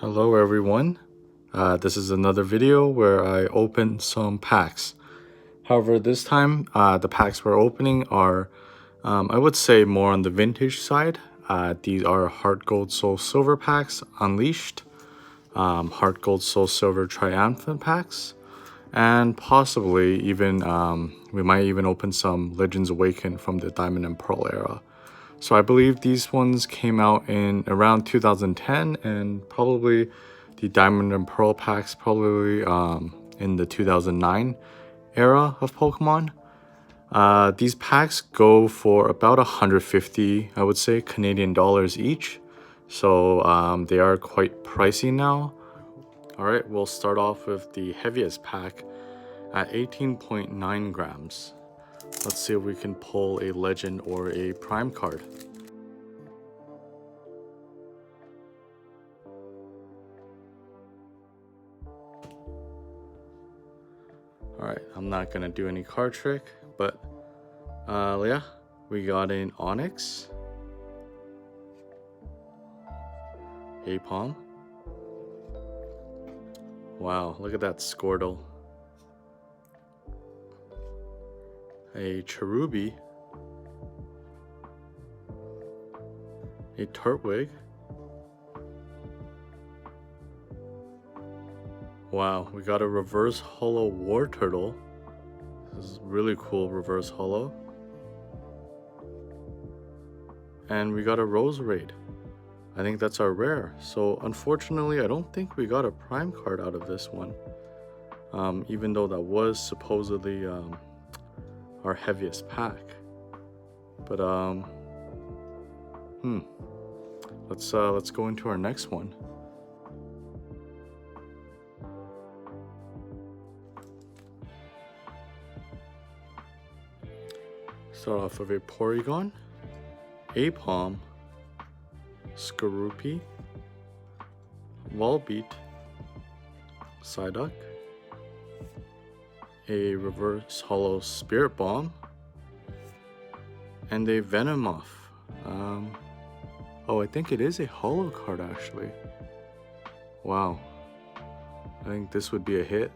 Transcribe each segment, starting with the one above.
Hello everyone, this is another video where I open some packs. However, this time the packs we're opening are, I would say, more on the vintage side. These are Heart Gold Soul Silver packs, Unleashed, Heart Gold Soul Silver Triumphant packs, and possibly even, we might even open some Legends Awakened from the Diamond and Pearl era. So I believe these ones came out in around 2010, and probably the Diamond and Pearl packs probably in the 2009 era of Pokemon. These packs go for about 150, I would say, Canadian dollars each. So they are quite pricey now. Alright, we'll start off with the heaviest pack at 18.9 grams. Let's see if we can pull a legend or a prime card. Alright, I'm not gonna do any card trick, but yeah, we got an Onyx, a Palm. Wow, look at that Squirtle. A Cherubi, a Turtwig. Wow, we got a reverse holo War Turtle. This is really cool reverse holo. And we got a Roserade. I think that's our rare. So unfortunately, I don't think we got a prime card out of this one. Even though that was supposedly our heaviest pack. But let's go into our next one. Start off with a Porygon, a Palm, Skorupi, Volbeat, Psyduck, a reverse holo Spirit Bomb, and a Venomoth. Oh, I think it is a holo card actually. Wow, I think this would be a hit.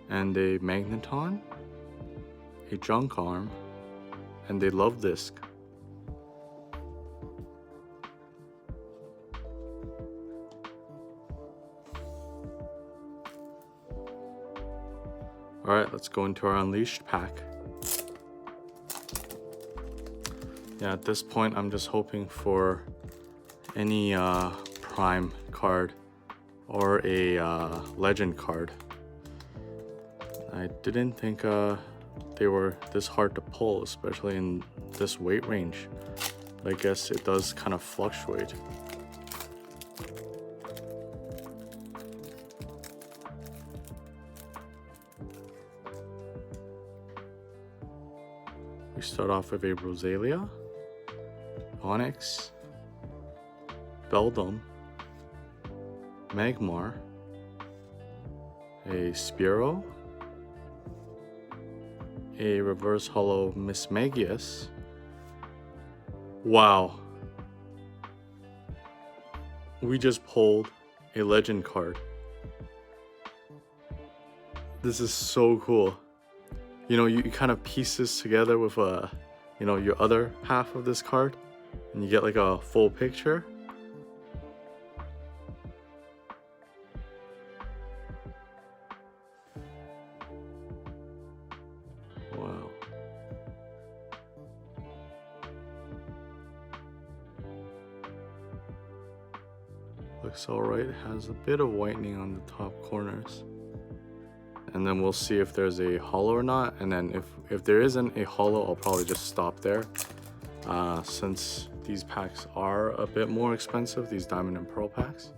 And a Magneton, a Junk Arm, and a Love Disc. Alright, let's go into our Unleashed pack. Yeah, at this point I'm just hoping for any prime card or a legend card. I didn't think they were this hard to pull, especially in this weight range. But I guess it does kind of fluctuate. We start off with a Rosalia, Onyx, Beldum, Magmar, a Spearow, a reverse holo Mismagius. Wow, we just pulled a legend card. This is so cool. You know, you kind of piece this together with your other half of this card, and you get like a full picture. Wow. Looks alright, has a bit of whitening on the top corners. And then we'll see if there's a holo or not, and then if there isn't a holo, I'll probably just stop there. Since these packs are a bit more expensive, these Diamond and Pearl packs.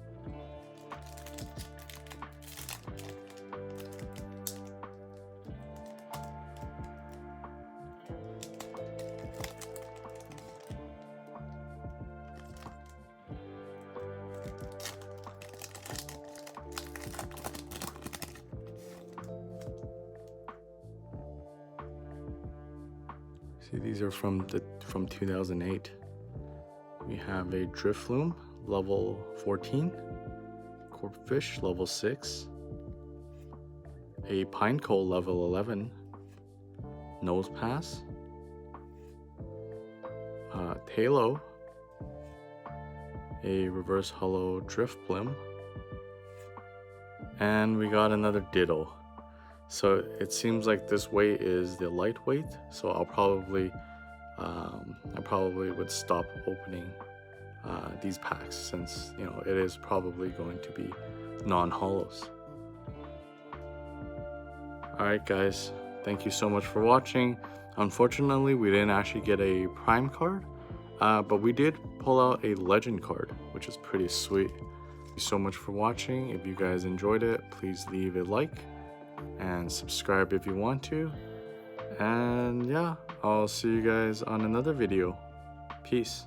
See, these are from 2008. We have a Drifloon, level 14. Corpfish, level 6. A Pineco, level 11. Nosepass. Talo. A reverse hollow Drifblim. And we got another Ditto. So it seems like this weight is the lightweight, so I probably would stop opening these packs, since it is probably going to be non-hollows. Alright guys, thank you so much for watching. Unfortunately, we didn't actually get a prime card, but we did pull out a legend card, which is pretty sweet. Thank you so much for watching. If you guys enjoyed it, please leave a like and subscribe if you want to. And yeah, I'll see you guys on another video. Peace.